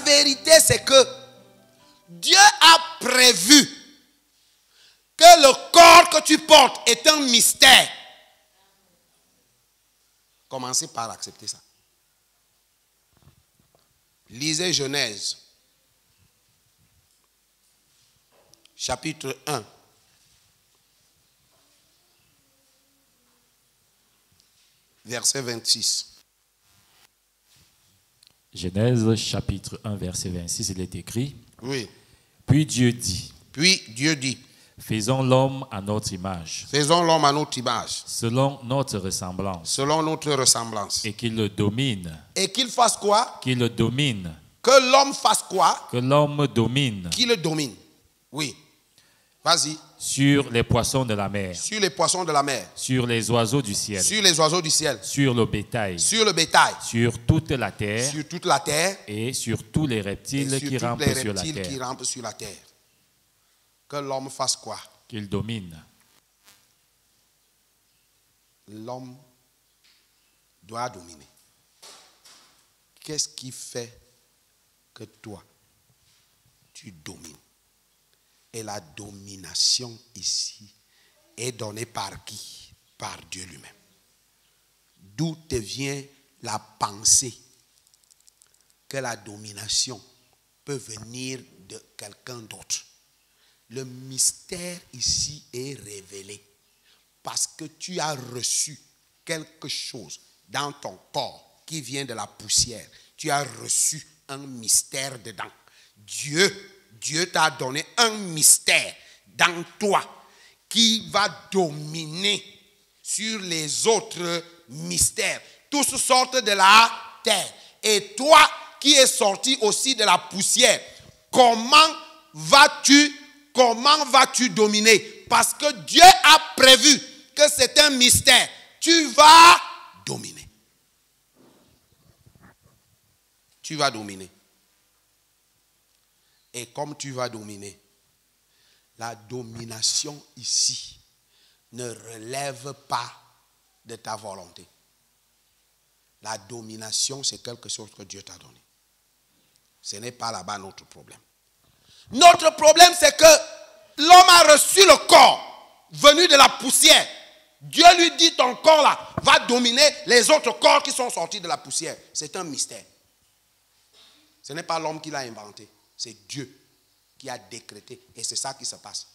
vérité, c'est que Dieu a prévu que le corps que tu portes est un mystère. Commencez par accepter ça. Lisez Genèse, chapitre 1. Verset 26. Genèse chapitre 1 verset 26, il est écrit. Oui. Puis Dieu dit. Puis Dieu dit. Faisons l'homme à notre image. Faisons l'homme à notre image. Selon notre ressemblance. Selon notre ressemblance. Et qu'il le domine. Et qu'il fasse quoi? Qu'il le domine. Que l'homme fasse quoi? Que l'homme domine. Qu'il le domine. Oui. Vas-y. Sur les poissons de la mer. Sur les poissons de la mer. Sur les oiseaux du ciel. Sur les oiseaux du ciel. Sur le bétail. Sur le bétail. Sur toute la terre. Sur toute la terre. Et sur tous les reptiles qui rampent sur la terre. Qui rampent sur la terre. Que l'homme fasse quoi? Qu'il domine. L'homme doit dominer. Qu'est-ce qui fait que toi, tu domines? Et la domination ici est donnée par qui? Par Dieu lui-même. D'où te vient la pensée que la domination peut venir de quelqu'un d'autre? Le mystère ici est révélé parce que tu as reçu quelque chose dans ton corps qui vient de la poussière. Tu as reçu un mystère dedans. Dieu t'a donné un mystère dans toi qui va dominer sur les autres mystères. Tous sortent de la terre. Et toi qui es sorti aussi de la poussière, comment vas-tu dominer? Parce que Dieu a prévu que c'est un mystère. Tu vas dominer. Tu vas dominer. Et comme tu vas dominer, la domination ici ne relève pas de ta volonté. La domination, c'est quelque chose que Dieu t'a donné. Ce n'est pas là-bas notre problème. Notre problème, c'est que l'homme a reçu le corps venu de la poussière. Dieu lui dit, ton corps là va dominer les autres corps qui sont sortis de la poussière. C'est un mystère. Ce n'est pas l'homme qui l'a inventé. C'est Dieu qui a décrété. Et c'est ça qui se passe.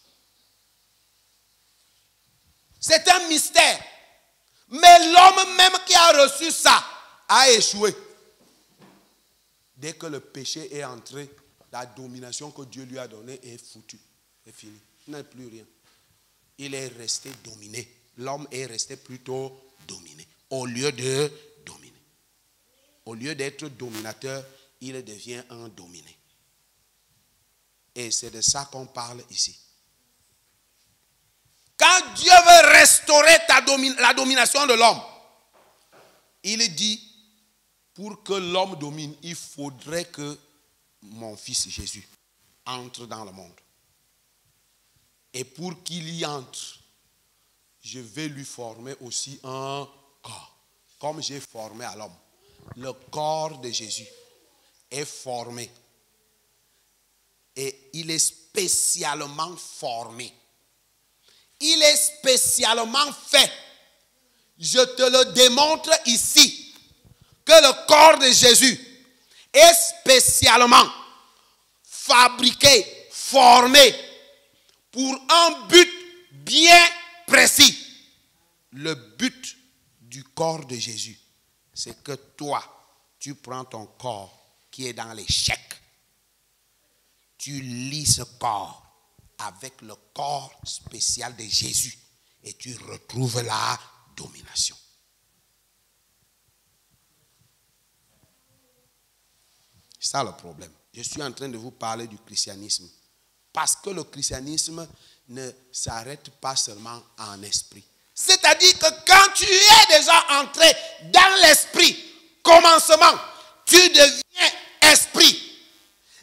C'est un mystère. Mais l'homme même qui a reçu ça a échoué. Dès que le péché est entré, la domination que Dieu lui a donnée est foutue. C'est fini. Il n'a plus rien. Il est resté dominé. L'homme est resté plutôt dominé. Au lieu de dominer. Au lieu d'être dominateur, il devient un dominé. Et c'est de ça qu'on parle ici. Quand Dieu veut restaurer la domination de l'homme, il dit, pour que l'homme domine, il faudrait que mon fils Jésus entre dans le monde. Et pour qu'il y entre, je vais lui former aussi un corps. Comme j'ai formé à l'homme. Le corps de Jésus est formé. Et il est spécialement formé. Il est spécialement fait. Je te le démontre ici. Que le corps de Jésus est spécialement fabriqué, formé pour un but bien précis. Le but du corps de Jésus, c'est que toi, tu prends ton corps qui est dans l'échec. Tu lis ce corps avec le corps spécial de Jésus et tu retrouves la domination. C'est ça le problème. Je suis en train de vous parler du christianisme. Parce que le christianisme ne s'arrête pas seulement en esprit. C'est-à-dire que quand tu es déjà entré dans l'esprit, commencement, tu deviens esprit.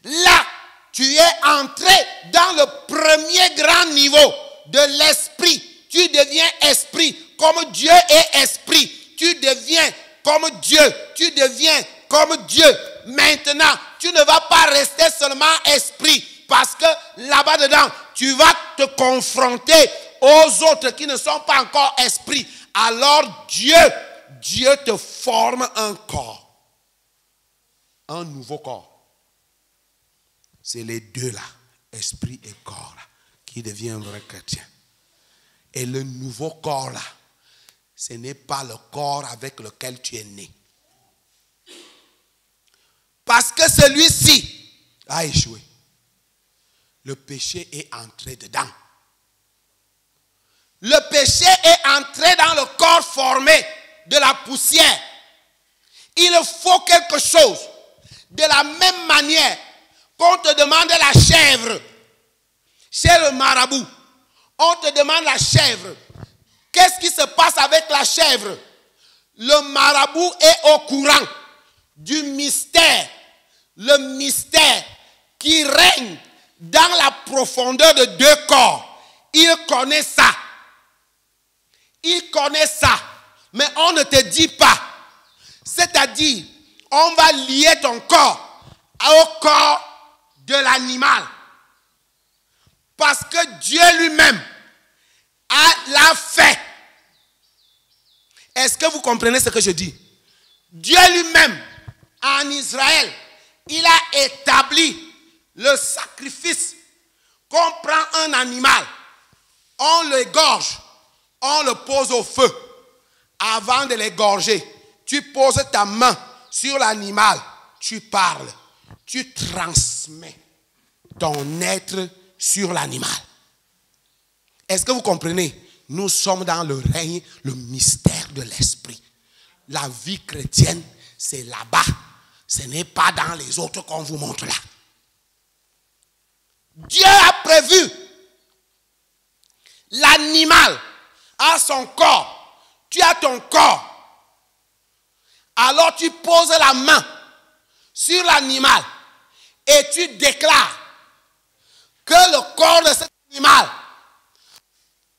Là, tu es entré dans le premier grand niveau de l'esprit. Tu deviens esprit. Comme Dieu est esprit, tu deviens comme Dieu. Tu deviens comme Dieu. Maintenant, tu ne vas pas rester seulement esprit. Parce que là-bas dedans, tu vas te confronter aux autres qui ne sont pas encore esprits. Alors Dieu te forme un corps. Un nouveau corps. C'est les deux là, esprit et corps là, qui devient un vrai chrétien. Et le nouveau corps là, ce n'est pas le corps avec lequel tu es né. Parce que celui-ci a échoué. Le péché est entré dedans. Le péché est entré dans le corps formé de la poussière. Il faut quelque chose. De la même manière qu'on te demande la chèvre chez le marabout. On te demande la chèvre. Qu'est-ce qui se passe avec la chèvre? Le marabout est au courant du mystère. Le mystère qui règne dans la profondeur de deux corps. Il connaît ça. Il connaît ça. Mais on ne te dit pas. C'est-à-dire, on va lier ton corps au corps de l'animal. Parce que Dieu lui-même l'a fait. Est-ce que vous comprenez ce que je dis? Dieu lui-même, en Israël, il a établi le sacrifice qu'on prend un animal, on l'égorge, on le pose au feu. Avant de l'égorger, tu poses ta main sur l'animal, tu parles, tu transmets ton être sur l'animal. Est-ce que vous comprenez? Nous sommes dans le règne, le mystère de l'esprit. La vie chrétienne, c'est là-bas. Ce n'est pas dans les autres qu'on vous montre là. Dieu a prévu. L'animal a son corps. Tu as ton corps. Alors tu poses la main sur l'animal et tu déclares que le corps de cet animal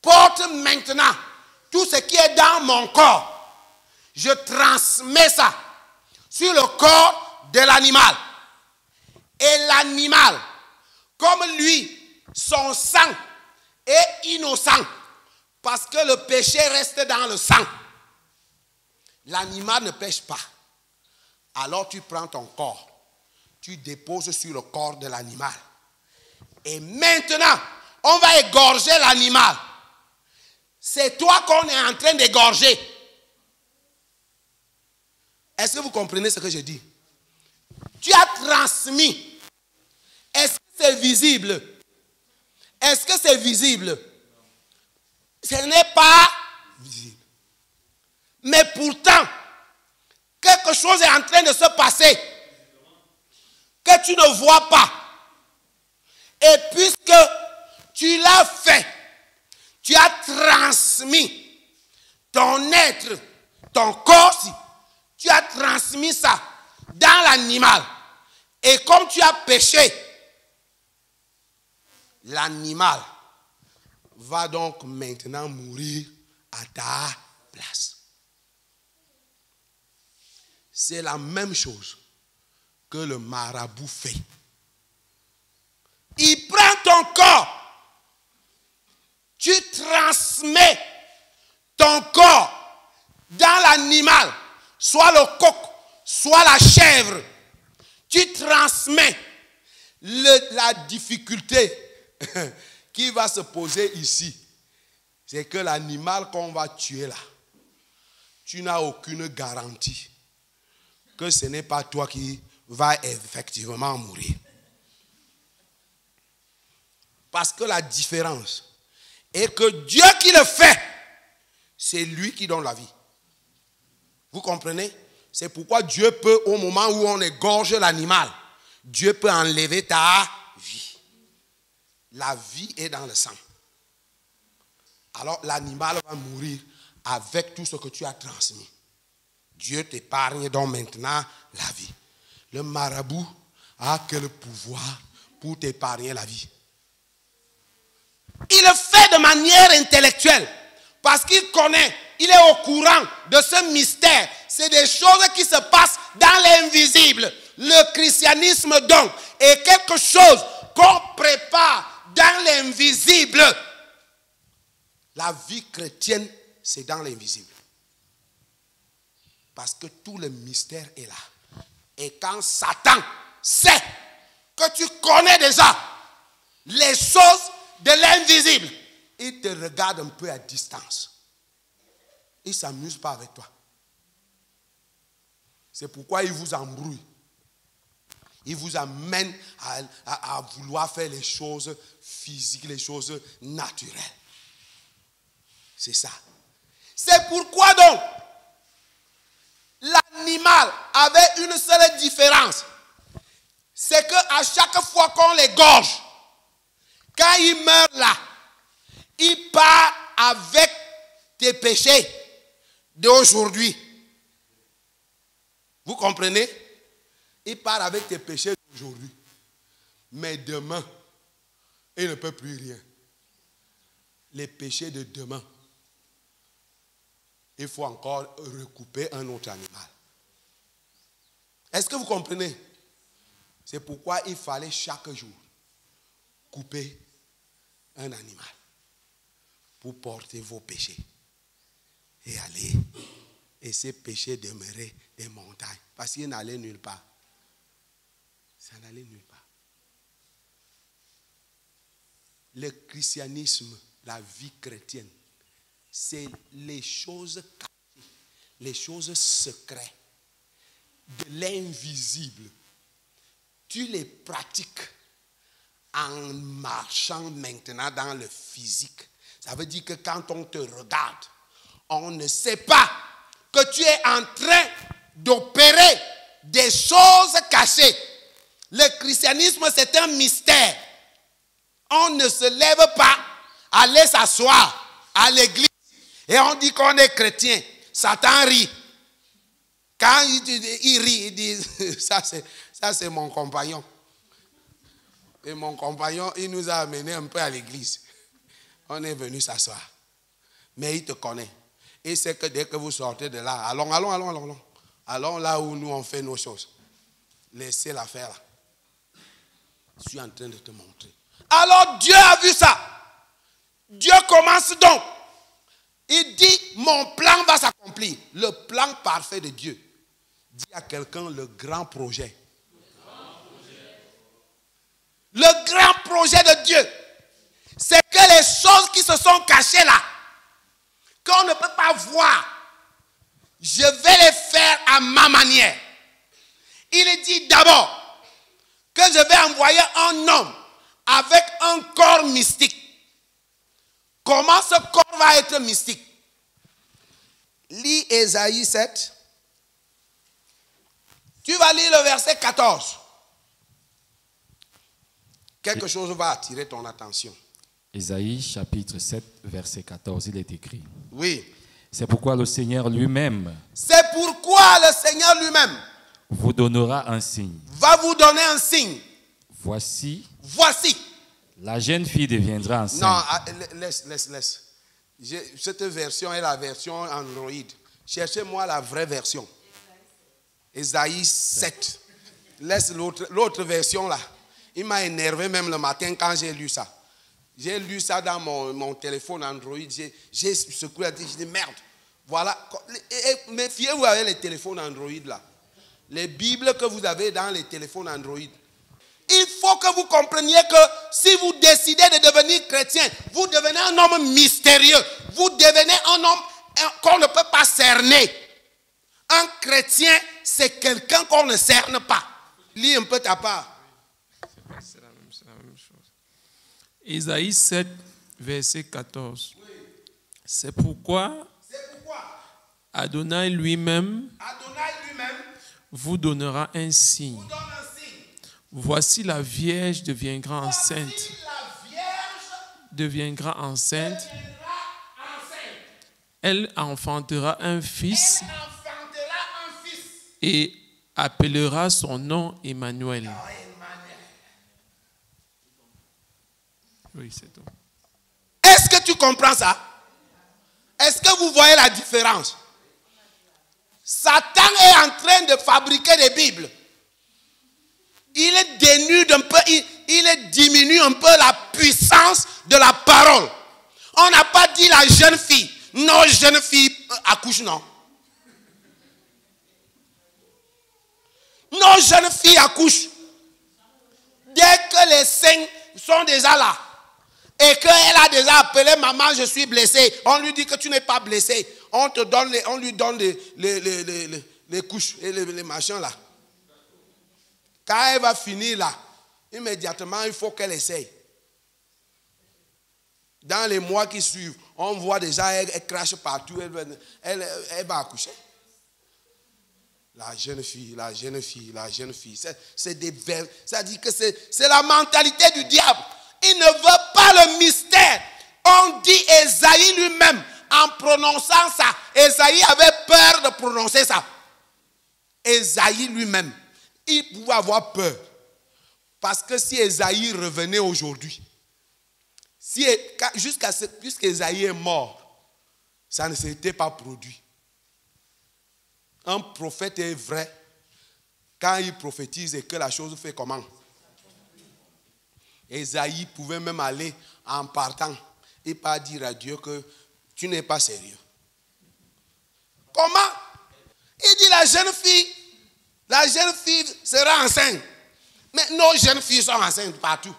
porte maintenant tout ce qui est dans mon corps. Je transmets ça sur le corps de l'animal. Et l'animal, comme lui, son sang est innocent. Parce que le péché reste dans le sang. L'animal ne pêche pas. Alors tu prends ton corps. Tu déposes sur le corps de l'animal. Et maintenant, on va égorger l'animal. C'est toi qu'on est en train d'égorger. Est-ce que vous comprenez ce que je dis? Tu as transmis. Est-ce que c'est visible? Est-ce que c'est visible? Ce n'est pas visible. Mais pourtant, quelque chose est en train de se passer que tu ne vois pas. Et puisque tu l'as fait, tu as transmis ton être, ton corps, tu as transmis ça dans l'animal. Et comme tu as péché, l'animal va donc maintenant mourir à ta place. C'est la même chose que le marabout fait. Il prend ton corps. Tu transmets ton corps dans l'animal, soit le coq, soit la chèvre. Tu transmets la difficulté qui va se poser ici. C'est que l'animal qu'on va tuer là, tu n'as aucune garantie que ce n'est pas toi qui vas effectivement mourir. Parce que la différence est que Dieu qui le fait, c'est lui qui donne la vie. Vous comprenez? C'est pourquoi Dieu peut, au moment où on égorge l'animal, Dieu peut enlever ta vie. La vie est dans le sang. Alors l'animal va mourir avec tout ce que tu as transmis. Dieu t'épargne donc maintenant la vie. Le marabout a quel pouvoir pour t'épargner la vie? Il le fait de manière intellectuelle parce qu'il connaît, il est au courant de ce mystère c'est des choses qui se passent dans l'invisible. Le christianisme, donc, est quelque chose qu'on prépare dans l'invisible. La vie chrétienne, c'est dans l'invisible. Parce que tout le mystère est là. Et quand Satan sait que tu connais déjà les choses de l'invisible, il te regarde un peu à distance. Il ne s'amuse pas avec toi. C'est pourquoi il vous embrouille. Il vous amène à vouloir faire les choses physiques, les choses naturelles. C'est ça. C'est pourquoi donc, l'animal avait une seule différence. C'est qu'à chaque fois qu'on l'égorge, quand il meurt là, il part avec tes péchés d'aujourd'hui. Vous comprenez? Il part avec tes péchés d'aujourd'hui. Mais demain, il ne peut plus rien. Les péchés de demain, il faut encore recouper un autre animal. Est-ce que vous comprenez? C'est pourquoi il fallait chaque jour couper un animal pour porter vos péchés et aller. Et ces péchés demeuraient des montagnes parce qu'ils n'allaient nulle part. Ça n'allait nulle part. Le christianisme, la vie chrétienne, c'est les choses cachées, les choses secrètes, de l'invisible. Tu les pratiques en marchant maintenant dans le physique. Ça veut dire que quand on te regarde, on ne sait pas que tu es en train d'opérer des choses cachées. Le christianisme, c'est un mystère. On ne se lève pas, aller s'asseoir à l'église et on dit qu'on est chrétien. Satan rit. Quand il rit, il dit, ça c'est mon compagnon. Et mon compagnon, il nous a amenés un peu à l'église. On est venu s'asseoir. Mais il te connaît. Il sait que dès que vous sortez de là, allons là où nous on fait nos choses. Laissez l'affaire là. Je suis en train de te montrer. Alors Dieu a vu ça. Dieu commence donc. Il dit, mon plan va s'accomplir. Le plan parfait de Dieu. Dis à quelqu'un le grand projet. Le grand projet de Dieu, c'est que les choses qui se sont cachées là, qu'on ne peut pas voir, je vais les faire à ma manière. Il dit d'abord que je vais envoyer un homme avec un corps mystique. Comment ce corps va être mystique? Lis Ésaïe 7. Tu vas lire le verset 14. Quelque chose va attirer ton attention. Ésaïe chapitre 7, verset 14, il est écrit. Oui. C'est pourquoi le Seigneur lui-même. C'est pourquoi le Seigneur lui-même vous donnera un signe. Va vous donner un signe. Voici. La jeune fille deviendra enceinte. Non, laisse. Cette version est la version Android. Cherchez-moi la vraie version. Ésaïe 7. Laisse l'autre version là. Il m'a énervé même le matin quand j'ai lu ça. J'ai lu ça dans mon téléphone Android. J'ai secoué la tête. J'ai dit merde. Voilà. Méfiez-vous avec les téléphones Android là. Les Bibles que vous avez dans les téléphones Android. Il faut que vous compreniez que si vous décidez de devenir chrétien, vous devenez un homme mystérieux. Vous devenez un homme qu'on ne peut pas cerner. Un chrétien, c'est quelqu'un qu'on ne cerne pas. Lis un peu ta part. C'est la même chose. Ésaïe 7, verset 14. Oui. C'est pourquoi Adonai lui-même vous donnera un signe. Voici la Vierge deviendra enceinte. Elle enfantera un fils. Et appellera son nom Emmanuel. Oui, c'est tout. Est-ce que tu comprends ça? Est-ce que vous voyez la différence? Satan est en train de fabriquer des Bibles. Il est dénude un peu, il diminue un peu la puissance de la parole. On n'a pas dit la jeune fille. Non, jeune fille accouche, non. Non, jeune fille accouche. Dès que les seins sont déjà là et qu'elle a déjà appelé maman, je suis blessée, on lui dit que tu n'es pas blessée. On lui donne les couches et les machins là. Quand elle va finir là, immédiatement, il faut qu'elle essaye. Dans les mois qui suivent, on voit déjà, elle crache partout, elle va accoucher. La jeune fille, la jeune fille, la jeune fille. C'est des vers. Ça dit que c'est la mentalité du diable. Il ne veut pas le mystère. On dit Ésaïe lui-même, en prononçant ça, Ésaïe avait peur de prononcer ça. Ésaïe lui-même, il pouvait avoir peur. Parce que si Ésaïe revenait aujourd'hui, puisqu'Ésaïe est mort, ça ne s'était pas produit. Un prophète est vrai quand il prophétise et que la chose fait comment? Ésaïe pouvait même aller en partant et pas dire à Dieu que tu n'es pas sérieux. Comment? Il dit la jeune fille sera enceinte. Mais nos jeunes filles sont enceintes partout.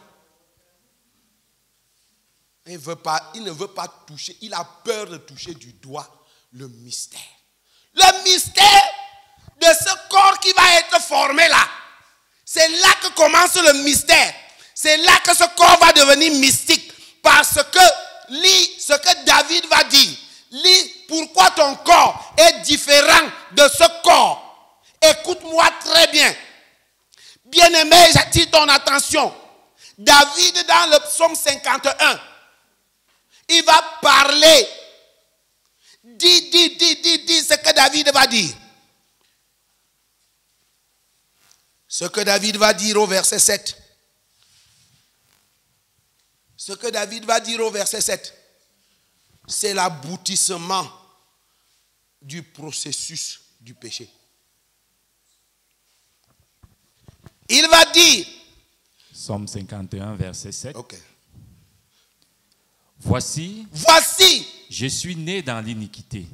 Il ne veut pas toucher, il a peur de toucher du doigt le mystère. Le mystère de ce corps qui va être formé là. C'est là que commence le mystère. C'est là que ce corps va devenir mystique. Parce que, lis ce que David va dire. Lis pourquoi ton corps est différent de ce corps. Écoute-moi très bien. Bien-aimé, j'attire ton attention. David, dans le psaume 51, il va parler. Dis ce que David va dire. Ce que David va dire au verset 7. Ce que David va dire au verset 7, c'est l'aboutissement du processus du péché. Il va dire. Psaume 51, verset 7. Ok. Voici, je suis né dans l'iniquité.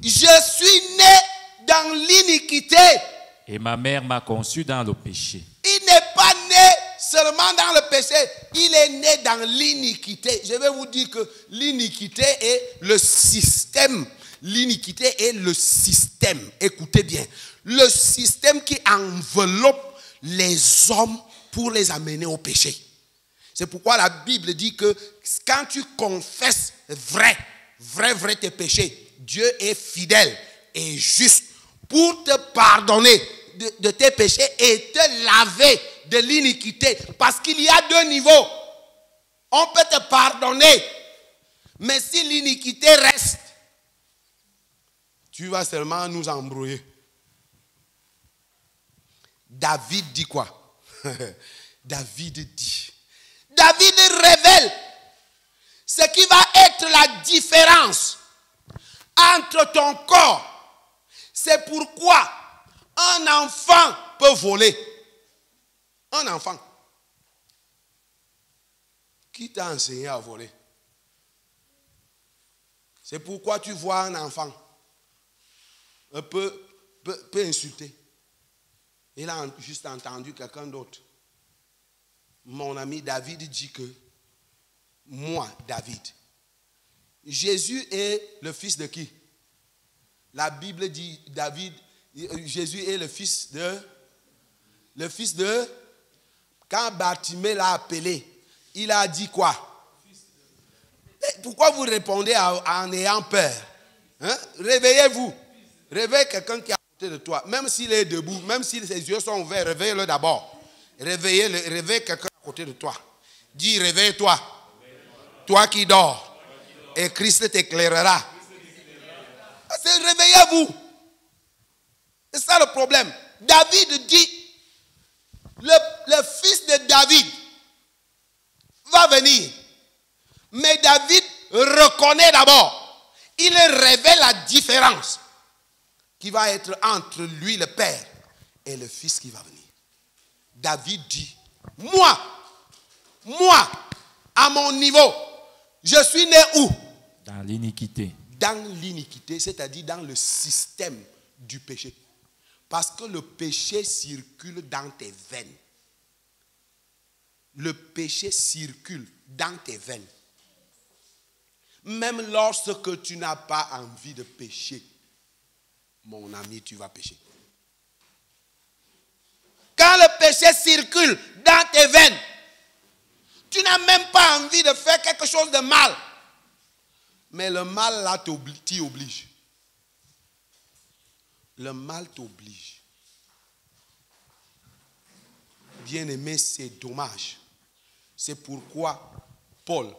Et ma mère m'a conçu dans le péché. Il n'est pas né seulement dans le péché, il est né dans l'iniquité. Je vais vous dire que l'iniquité est le système. L'iniquité est le système. Écoutez bien. Le système qui enveloppe les hommes pour les amener au péché. C'est pourquoi la Bible dit que quand tu confesses vrai tes péchés, Dieu est fidèle et juste pour te pardonner de tes péchés et te laver de l'iniquité. Parce qu'il y a deux niveaux. On peut te pardonner, mais si l'iniquité reste, tu vas seulement nous embrouiller. David dit quoi? David révèle ce qui va être la différence entre ton corps. C'est pourquoi un enfant peut voler. Un enfant. Qui t'a enseigné à voler? C'est pourquoi tu vois un enfant peut insulter. Il a juste entendu quelqu'un d'autre. Mon ami David dit que moi, David, Jésus est le fils de qui? La Bible dit Jésus est le fils de quand Bartimée l'a appelé, il a dit quoi? Pourquoi vous répondez en ayant peur? Hein? Réveillez-vous. Réveille quelqu'un qui est à côté de toi. Même s'il est debout, même si ses yeux sont ouverts, réveille-le d'abord. Réveille quelqu'un à côté de toi. Dis, réveille-toi. Toi qui dors. Et Christ t'éclairera. C'est réveillez-vous. C'est ça le problème. David dit, le fils de David va venir. Mais David reconnaît d'abord. Il révèle la différence qui va être entre lui, le Père, et le Fils qui va venir. David dit, moi, à mon niveau, je suis né où? Dans l'iniquité. Dans l'iniquité, c'est-à-dire dans le système du péché. Parce que le péché circule dans tes veines. Le péché circule dans tes veines. Même lorsque tu n'as pas envie de pécher, mon ami, tu vas pécher. Quand le péché circule dans tes veines, tu n'as même pas envie de faire quelque chose de mal. Mais le mal là t'y oblige. Le mal t'oblige. Bien-aimé, c'est dommage. C'est pourquoi Paul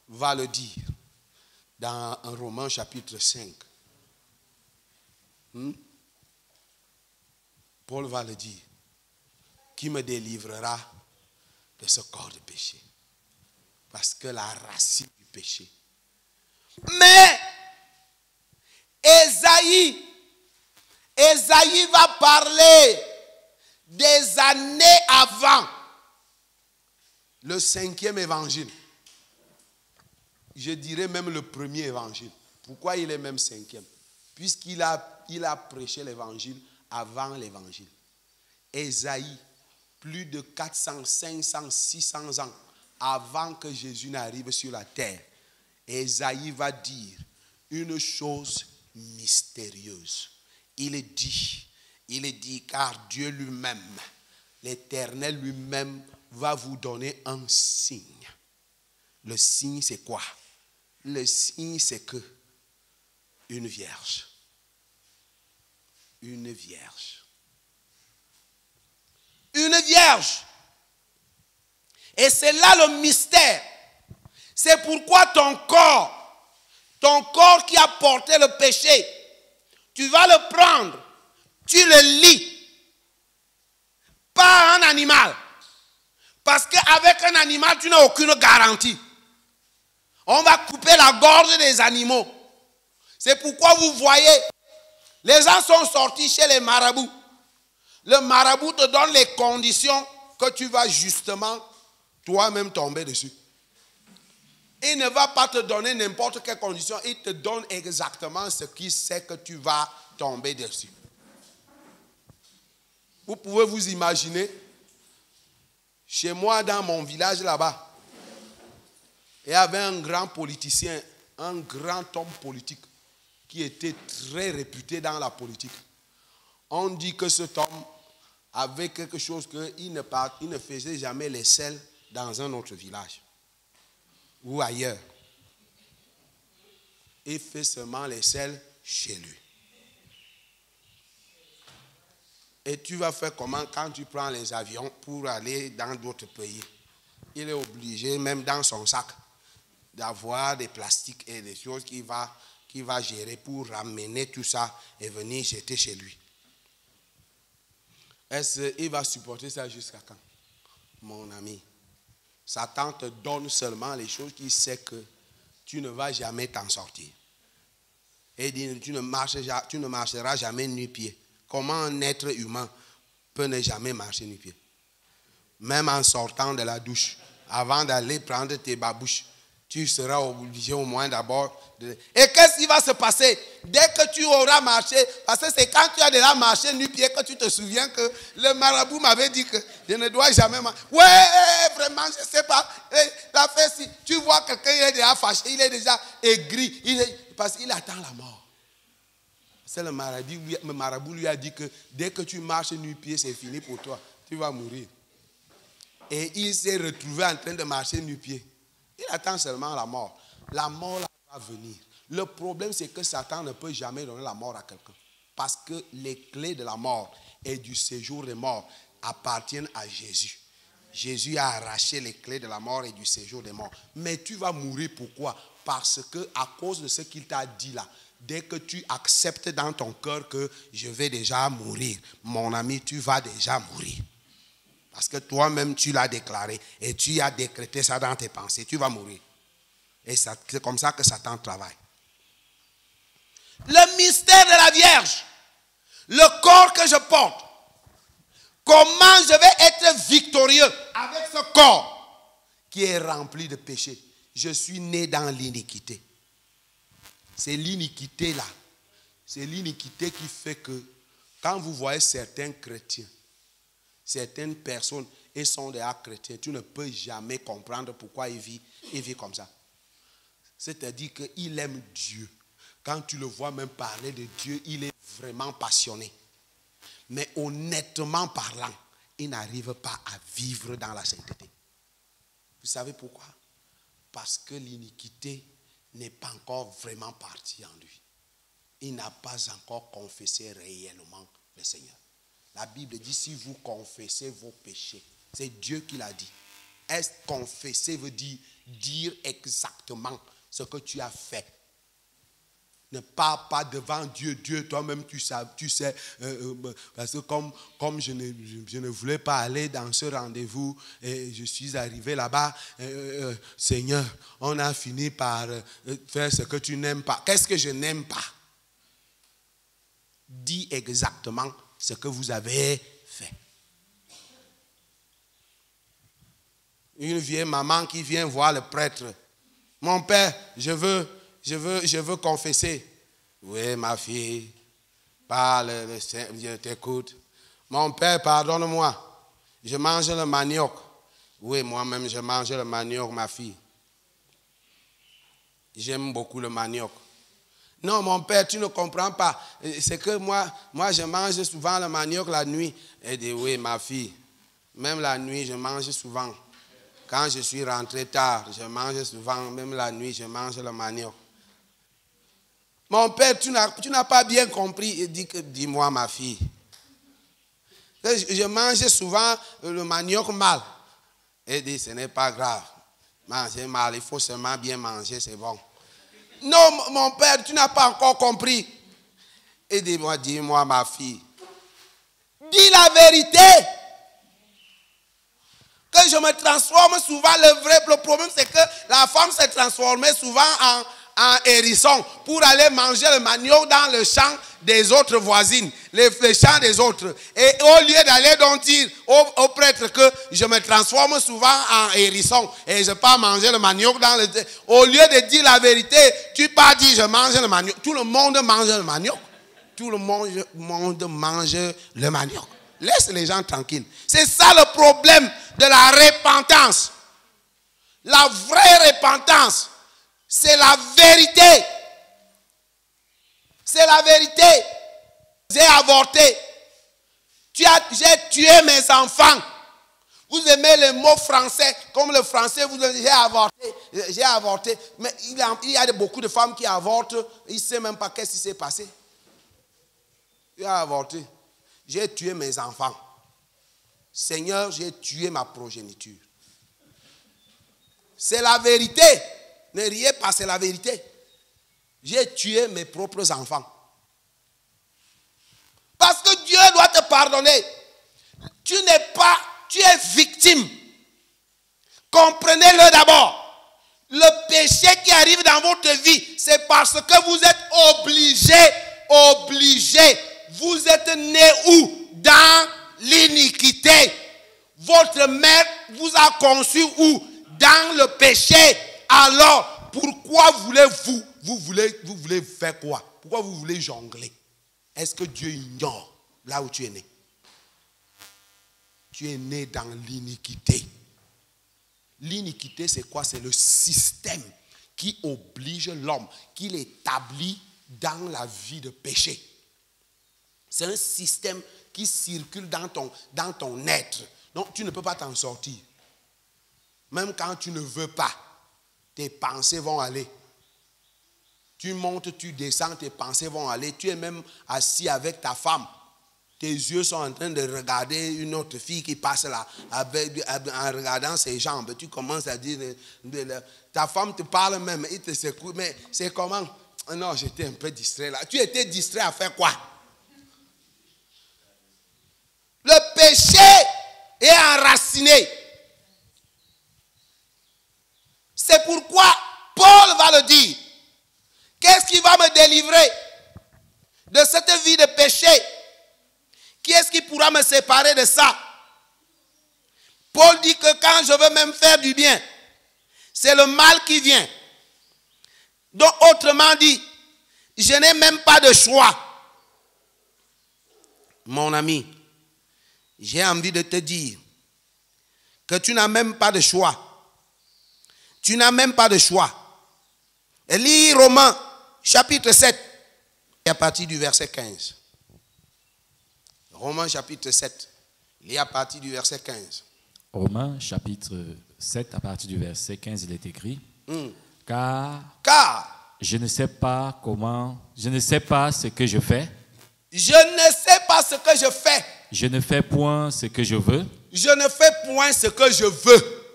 va le dire dans un Romains chapitre 5. Paul va le dire. Qui me délivrera de ce corps de péché? Parce que la racine du péché. Mais Ésaïe va parler des années avant le 5e évangile. Je dirais même le premier évangile. Pourquoi il est même 5e? Puisqu'il a prêché l'évangile avant l'évangile. Ésaïe, plus de 400, 500, 600 ans avant que Jésus n'arrive sur la terre, Ésaïe va dire une chose mystérieuse. Il dit, car Dieu lui-même, l'Éternel lui-même, va vous donner un signe. Le signe, c'est quoi? Le signe, c'est que une vierge. Une vierge. Une vierge. Et c'est là le mystère. C'est pourquoi ton corps qui a porté le péché, tu vas le prendre, tu le lis. Pas un animal. Parce qu'avec un animal, tu n'as aucune garantie. On va couper la gorge des animaux. C'est pourquoi vous voyez, les gens sont sortis chez les marabouts. Le marabout te donne les conditions que tu vas justement toi-même tomber dessus. Il ne va pas te donner n'importe quelle condition. Il te donne exactement ce qu'il sait que tu vas tomber dessus. Vous pouvez vous imaginer, chez moi dans mon village là-bas, il y avait un grand politicien, un grand homme politique qui était très réputé dans la politique. On dit que cet homme avait quelque chose qu'il ne faisait jamais les selles dans un autre village ou ailleurs. Il fait seulement les selles chez lui. Et tu vas faire comment quand tu prends les avions pour aller dans d'autres pays? Il est obligé, même dans son sac, d'avoir des plastiques et des choses qu'il va gérer pour ramener tout ça et venir jeter chez lui. Est-ce qu'il va supporter ça jusqu'à quand? Mon ami, Satan te donne seulement les choses qu'il sait que tu ne vas jamais t'en sortir. Et dit, tu ne marcheras jamais nu-pied. Comment un être humain peut ne jamais marcher nu-pied? Même en sortant de la douche, avant d'aller prendre tes babouches, tu seras obligé au moins d'abord de... Et qu'est-ce qui va se passer dès que tu auras marché? Parce que c'est quand tu as déjà marché nu-pied que tu te souviens que le marabout m'avait dit que je ne dois jamais marcher. Ouais, vraiment, je ne sais pas. Si tu vois quelqu'un, il est déjà fâché, il est déjà aigri, parce qu'il attend la mort. C'est le marabout lui a dit que dès que tu marches nu-pied, c'est fini pour toi. Tu vas mourir. Et il s'est retrouvé en train de marcher nu-pied. Il attend seulement la mort. La mort là, va venir. Le problème, c'est que Satan ne peut jamais donner la mort à quelqu'un. Parce que les clés de la mort et du séjour des morts appartiennent à Jésus. Jésus a arraché les clés de la mort et du séjour des morts. Mais tu vas mourir, pourquoi? Parce que à cause de ce qu'il t'a dit là, dès que tu acceptes dans ton cœur que je vais déjà mourir, mon ami, tu vas déjà mourir. Parce que toi-même, tu l'as déclaré et tu as décrété ça dans tes pensées. Tu vas mourir. Et c'est comme ça que Satan travaille. Le mystère de la Vierge. le corps que je porte, comment je vais être victorieux avec ce corps qui est rempli de péché? Je suis né dans l'iniquité. C'est l'iniquité là. C'est l'iniquité qui fait que quand vous voyez certains chrétiens, certaines personnes, ils sont des chrétiens, tu ne peux jamais comprendre pourquoi ils vivent comme ça. C'est-à-dire qu'il aime Dieu. Quand tu le vois même parler de Dieu, il est vraiment passionné. Mais honnêtement parlant, il n'arrive pas à vivre dans la sainteté. Vous savez pourquoi? Parce que l'iniquité n'est pas encore vraiment partie en lui. Il n'a pas encore confessé réellement le Seigneur. La Bible dit, si vous confessez vos péchés, c'est Dieu qui l'a dit. Est-ce confesser veut dire exactement ce que tu as fait. Ne parle pas devant Dieu. Dieu, toi-même, tu sais parce que comme je ne voulais pas aller dans ce rendez-vous, et je suis arrivé là-bas, Seigneur, on a fini par faire ce que tu n'aimes pas. Qu'est-ce que je n'aime pas? Dis exactement ce que vous avez fait. Une vieille maman qui vient voir le prêtre. Mon père, je veux confesser. Oui, ma fille, parle, je t'écoute. Mon père, pardonne-moi. Je mange le manioc. Oui, moi-même, je mange le manioc, ma fille. J'aime beaucoup le manioc. Non, mon père, tu ne comprends pas. C'est que moi, je mange souvent le manioc la nuit. Elle dit, oui, ma fille, même la nuit, je mange souvent. Quand je suis rentré tard, je mange souvent, même la nuit, je mange le manioc. Mon père, tu n'as pas bien compris. Il dit, dis-moi, ma fille. Je mange souvent le manioc mal. Il dit, ce n'est pas grave. Manger mal, il faut seulement bien manger, c'est bon. Non, mon père, tu n'as pas encore compris. Et dis-moi, ma fille. Dis la vérité. Que je me transforme souvent, le problème c'est que la femme s'est transformée souvent en hérisson pour aller manger le manioc dans le champ des autres voisines, les champs des autres. Et au lieu d'aller donc dire au prêtre que je me transforme souvent en hérisson et je pars manger le manioc au lieu de dire la vérité, tu pars dire je mange le manioc. Tout le monde mange le manioc. Tout le monde mange le manioc. Laisse les gens tranquilles. C'est ça le problème de la repentance. La vraie repentance, c'est la vérité. C'est la vérité. J'ai avorté. J'ai tué mes enfants. Vous aimez les mots français, comme le français, vous dites j'ai avorté. J'ai avorté. Mais il y a beaucoup de femmes qui avortent, ils ne savent même pas qu'est-ce qui s'est passé. J'ai avorté. J'ai tué mes enfants. Seigneur, j'ai tué ma progéniture. C'est la vérité. Ne riez pas, c'est la vérité. J'ai tué mes propres enfants. Parce que Dieu doit te pardonner. Tu es victime. Comprenez-le d'abord. Le péché qui arrive dans votre vie, c'est parce que vous êtes obligé. Vous êtes né où? Dans l'iniquité. Votre mère vous a conçu où? Dans le péché. Alors, pourquoi vous voulez faire quoi? Pourquoi vous voulez jongler? Est-ce que Dieu ignore là où tu es né? Tu es né dans l'iniquité. L'iniquité, c'est quoi? C'est le système qui oblige l'homme, qui l'établit dans la vie de péché. C'est un système qui circule dans ton être. Donc, tu ne peux pas t'en sortir. Même quand tu ne veux pas, tes pensées vont aller. Tu montes, tu descends, tes pensées vont aller. Tu es même assis avec ta femme. Tes yeux sont en train de regarder une autre fille qui passe là, en regardant ses jambes. Tu commences à dire, ta femme te parle même, il te secoue. Mais c'est comment? Non, j'étais un peu distrait là. Tu étais distrait à faire quoi? Le péché est enraciné. C'est pourquoi Paul va le dire. Qu'est-ce qui va me délivrer de cette vie de péché? pourra me séparer de ça? Paul dit que quand je veux même faire du bien, c'est le mal qui vient. Donc, autrement dit, je n'ai même pas de choix. Mon ami, j'ai envie de te dire que tu n'as même pas de choix. Tu n'as même pas de choix. Et lis Romains, chapitre 7, à partir du verset 15. Romains, chapitre 7, lis à partir du verset 15. Romains, chapitre 7, à partir du verset 15, il est écrit, car je ne sais pas ce que je fais. Je ne sais pas ce que je fais. Je ne fais point ce que je veux. Je ne fais point ce que je veux.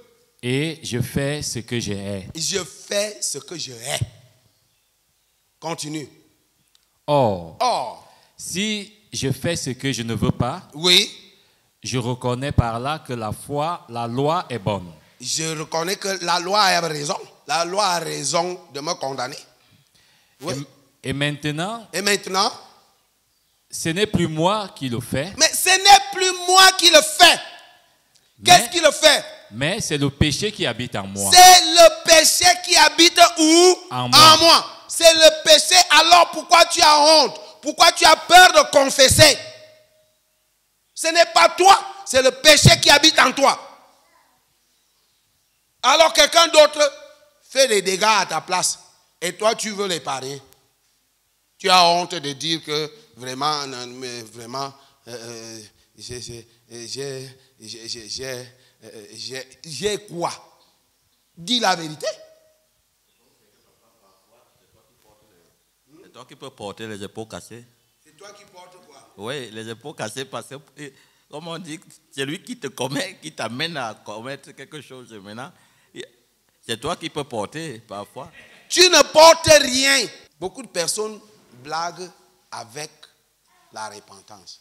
Et je fais ce que je hais. Je fais ce que je hais. Continue. Or, si je fais ce que je ne veux pas, oui, je reconnais par là que la loi est bonne. Je reconnais que la loi a raison. La loi a raison de me condamner. Oui. Et maintenant, ce n'est plus moi qui le fais. Mais ce n'est plus moi qui le fais. Qu'est-ce qui le fait? Mais c'est le péché qui habite en moi. C'est le péché qui habite où? En moi. C'est le péché. Alors pourquoi tu as honte? Pourquoi tu as peur de confesser? Ce n'est pas toi, c'est le péché qui habite en toi. Alors quelqu'un d'autre fait des dégâts à ta place et toi tu veux l'épargner. Tu as honte de dire que vraiment, j'ai quoi? Dis la vérité. C'est toi qui peux porter les épaules cassées. C'est toi qui portes quoi? Oui, les épaules cassées parce que, comme on dit, c'est lui qui te commet, qui t'amène à commettre quelque chose maintenant. C'est toi qui peux porter parfois. Tu ne portes rien. Beaucoup de personnes blaguent avec la repentance.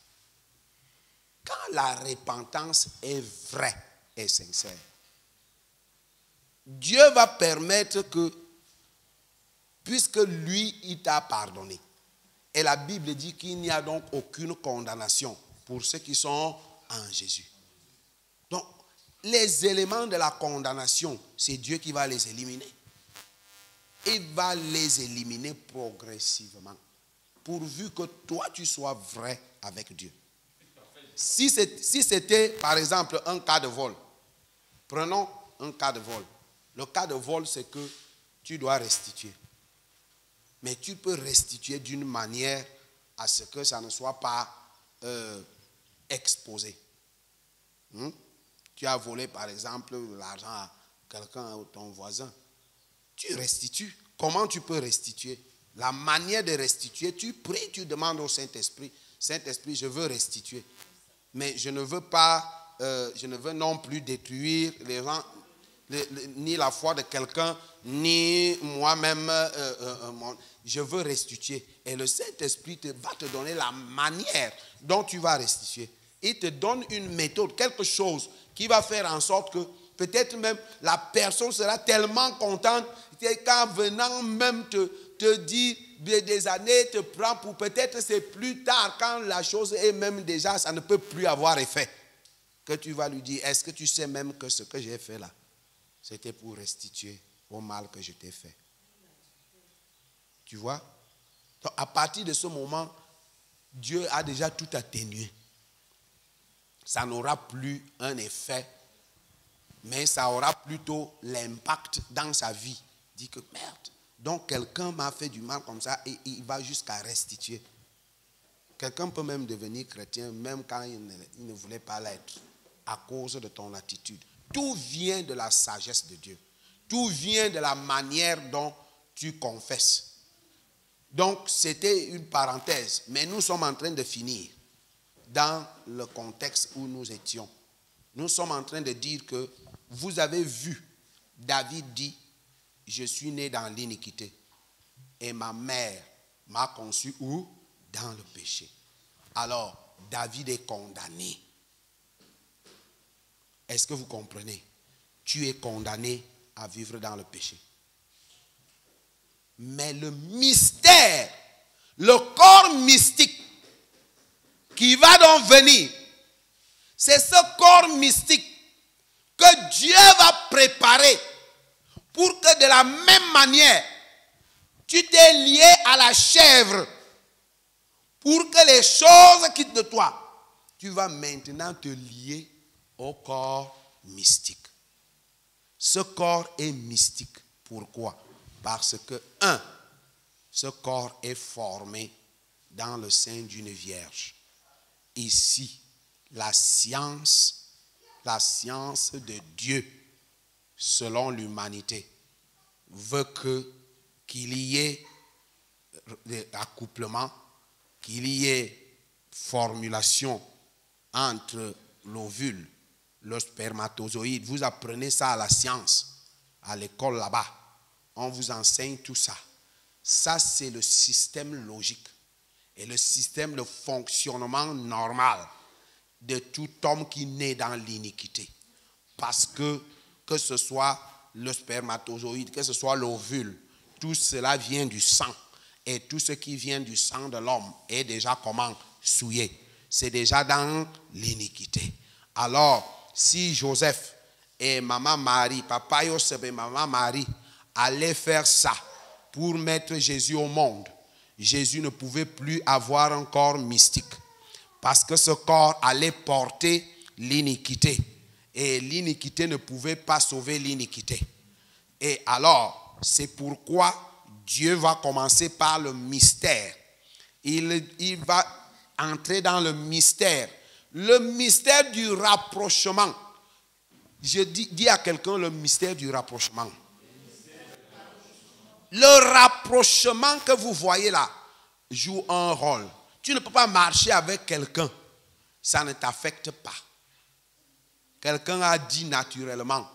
Quand la repentance est vraie et sincère, Dieu va permettre que, puisque lui, il t'a pardonné, et la Bible dit qu'il n'y a donc aucune condamnation pour ceux qui sont en Jésus. Donc, les éléments de la condamnation, c'est Dieu qui va les éliminer. Il va les éliminer progressivement, pourvu que toi, tu sois vrai avec Dieu. Si c'était, par exemple, un cas de vol, prenons un cas de vol. Le cas de vol, c'est que tu dois restituer. Mais tu peux restituer d'une manière à ce que ça ne soit pas exposé. Tu as volé, par exemple, l'argent à quelqu'un, ou ton voisin. Tu restitues. Comment tu peux restituer? La manière de restituer, tu pries, tu demandes au Saint-Esprit. Saint-Esprit, je veux restituer. Mais je ne veux pas, je ne veux non plus détruire les gens, ni la foi de quelqu'un, ni moi-même. Je veux restituer. Et le Saint-Esprit va te donner la manière dont tu vas restituer. Il te donne une méthode, quelque chose qui va faire en sorte que peut-être même la personne sera tellement contente qu'en venant même te dire des années te prend pour peut-être c'est plus tard quand la chose est même déjà, ça ne peut plus avoir effet. Que tu vas lui dire, est-ce que tu sais même que ce que j'ai fait là, c'était pour restituer au mal que je t'ai fait. Tu vois? Donc à partir de ce moment, Dieu a déjà tout atténué. Ça n'aura plus un effet, mais ça aura plutôt l'impact dans sa vie. Dit que merde, donc quelqu'un m'a fait du mal comme ça et il va jusqu'à restituer. Quelqu'un peut même devenir chrétien même quand il ne voulait pas l'être à cause de ton attitude. Tout vient de la sagesse de Dieu. Tout vient de la manière dont tu confesses. Donc c'était une parenthèse, mais nous sommes en train de finir dans le contexte où nous étions. Nous sommes en train de dire que vous avez vu, David dit, je suis né dans l'iniquité et ma mère m'a conçu où? Dans le péché. Alors, David est condamné. Est-ce que vous comprenez? Tu es condamné à vivre dans le péché. Mais le mystère, le corps mystique qui va donc venir C'est ce corps mystique que Dieu va préparer pour que de la même manière, tu t'es lié à la chèvre pour que les choses quittent de toi. Tu vas maintenant te lier au corps mystique. Ce corps est mystique. Pourquoi? Parce que, ce corps est formé dans le sein d'une vierge. Ici, la science de Dieu, selon l'humanité, veut qu'il y ait accouplement, qu'il y ait formulation entre l'ovule, le spermatozoïde. Vous apprenez ça à la science, à l'école là-bas. On vous enseigne tout ça. Ça, c'est le système logique et le système de fonctionnement normal de tout homme qui naît dans l'iniquité. Parce que ce soit le spermatozoïde, que ce soit l'ovule, tout cela vient du sang. Et tout ce qui vient du sang de l'homme est déjà comment? Souillé. C'est déjà dans l'iniquité. Alors, si Joseph et maman Marie, papa Joseph et maman Marie allaient faire ça pour mettre Jésus au monde, Jésus ne pouvait plus avoir un corps mystique. Parce que ce corps allait porter l'iniquité. Et l'iniquité ne pouvait pas sauver l'iniquité. Et alors, c'est pourquoi Dieu va commencer par le mystère. Il va entrer dans le mystère. Le mystère du rapprochement. Je dis à quelqu'un le mystère du rapprochement. Le rapprochement que vous voyez là joue un rôle. Tu ne peux pas marcher avec quelqu'un. Ça ne t'affecte pas. Quelqu'un a dit naturellement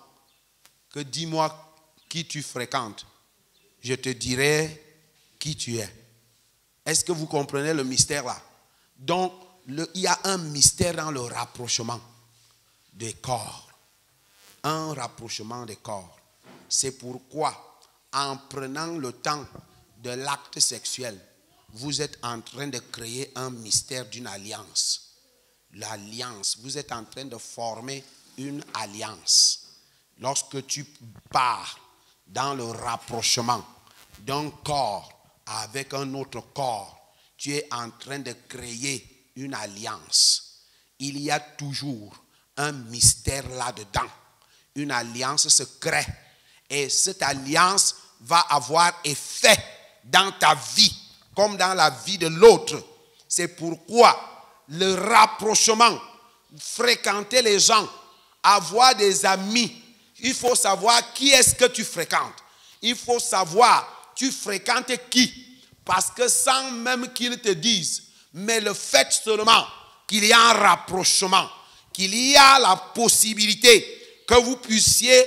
que dis-moi qui tu fréquentes. Je te dirai qui tu es. Est-ce que vous comprenez le mystère là? Donc, il y a un mystère dans le rapprochement des corps. Un rapprochement des corps. C'est pourquoi, en prenant le temps de l'acte sexuel, vous êtes en train de créer un mystère d'une alliance. L'alliance. Vous êtes en train de former une alliance. Lorsque tu pars dans le rapprochement d'un corps avec un autre corps, tu es en train de créer une alliance. Il y a toujours un mystère là-dedans. Une alliance se crée et cette alliance va avoir effet dans ta vie comme dans la vie de l'autre. C'est pourquoi le rapprochement, fréquenter les gens, avoir des amis, il faut savoir qui est-ce que tu fréquentes. Il faut savoir, tu fréquentes qui. Parce que sans même qu'ils te disent, mais le fait seulement qu'il y a un rapprochement, qu'il y a la possibilité que vous puissiez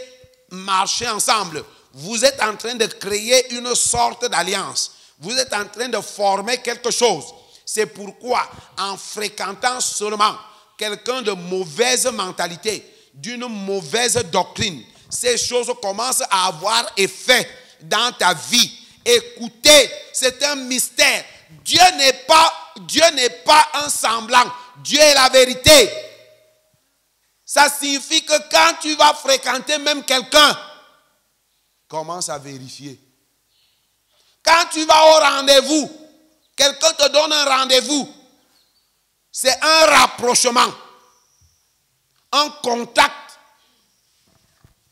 marcher ensemble, vous êtes en train de créer une sorte d'alliance. Vous êtes en train de former quelque chose. C'est pourquoi, en fréquentant seulement quelqu'un de mauvaise mentalité, d'une mauvaise doctrine, ces choses commencent à avoir effet dans ta vie. Écoutez, c'est un mystère. Dieu n'est pas un semblant. Dieu est la vérité. Ça signifie que quand tu vas fréquenter même quelqu'un, commence à vérifier. Quand tu vas au rendez-vous, quelqu'un te donne un rendez-vous, c'est un rapprochement, un contact.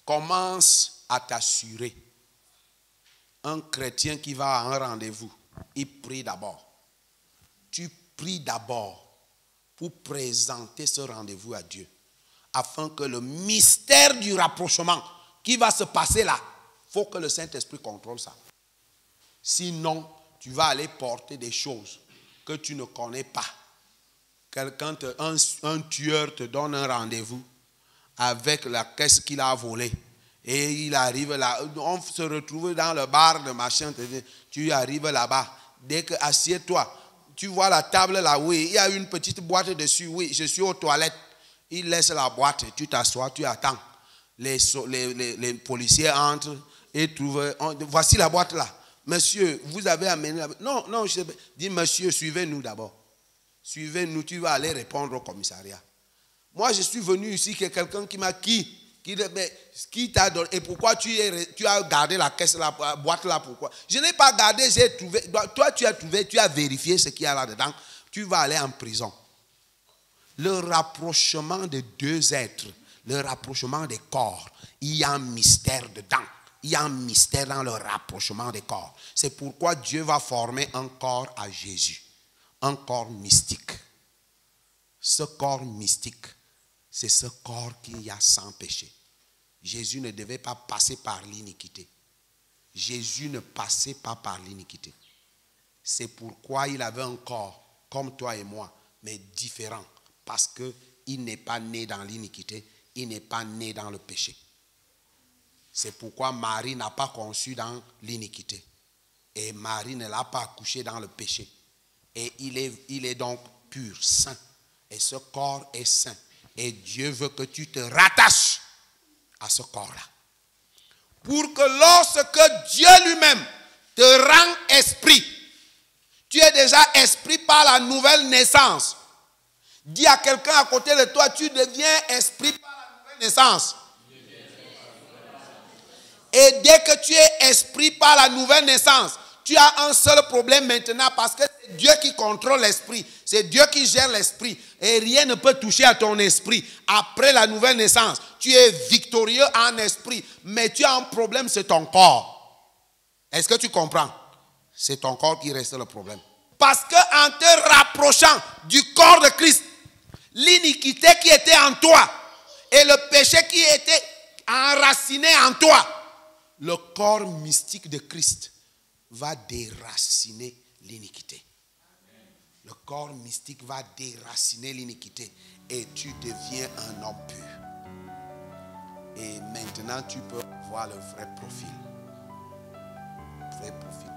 Commence à t'assurer. Un chrétien qui va à un rendez-vous, il prie d'abord. Tu pries d'abord pour présenter ce rendez-vous à Dieu, afin que le mystère du rapprochement qui va se passer là, il faut que le Saint-Esprit contrôle ça. Sinon, tu vas aller porter des choses que tu ne connais pas. Quelqu'un, un tueur te donne un rendez-vous avec la caisse qu'il a volée. Et il arrive là, on se retrouve dans le bar de machin, tu arrives là-bas. Dès que assieds-toi, tu vois la table là, oui, il y a une petite boîte dessus, oui, je suis aux toilettes. Il laisse la boîte, tu t'assois, tu attends. Les policiers entrent et trouvent, voici la boîte là. Monsieur, vous avez amené la boîte. Non, je dis monsieur, suivez-nous d'abord. Suivez-nous, tu vas aller répondre au commissariat. Moi, je suis venu ici, que quelqu'un qui m'a qui t'a donné, et pourquoi tu as gardé la caisse, la boîte là, pourquoi? Je n'ai pas gardé, j'ai trouvé. Toi, tu as trouvé, tu as vérifié ce qu'il y a là-dedans. Tu vas aller en prison. Le rapprochement de deux êtres, le rapprochement des corps, il y a un mystère dedans. Il y a un mystère dans le rapprochement des corps. C'est pourquoi Dieu va former un corps à Jésus. Un corps mystique. Ce corps mystique, c'est ce corps qu'il y a sans péché. Jésus ne devait pas passer par l'iniquité. Jésus ne passait pas par l'iniquité. C'est pourquoi il avait un corps comme toi et moi, mais différent. Parce qu'il n'est pas né dans l'iniquité, il n'est pas né dans le péché. C'est pourquoi Marie n'a pas conçu dans l'iniquité. Et Marie ne l'a pas accouché dans le péché. Et il est donc pur, saint. Et ce corps est saint. Et Dieu veut que tu te rattaches à ce corps-là. Pour que lorsque Dieu lui-même te rend esprit, tu es déjà esprit par la nouvelle naissance. Dis à quelqu'un à côté de toi, tu deviens esprit par la nouvelle naissance. Et dès que tu es esprit par la nouvelle naissance, tu as un seul problème maintenant parce que c'est Dieu qui contrôle l'esprit. C'est Dieu qui gère l'esprit. Et rien ne peut toucher à ton esprit. Après la nouvelle naissance, tu es victorieux en esprit. Mais tu as un problème, c'est ton corps. Est-ce que tu comprends? C'est ton corps qui reste le problème. Parce qu'en te rapprochant du corps de Christ, l'iniquité qui était en toi et le péché qui était enraciné en toi, le corps mystique de Christ va déraciner l'iniquité. Le corps mystique va déraciner l'iniquité et tu deviens un homme pur. Et maintenant tu peux voir le vrai profil. Vrai profil.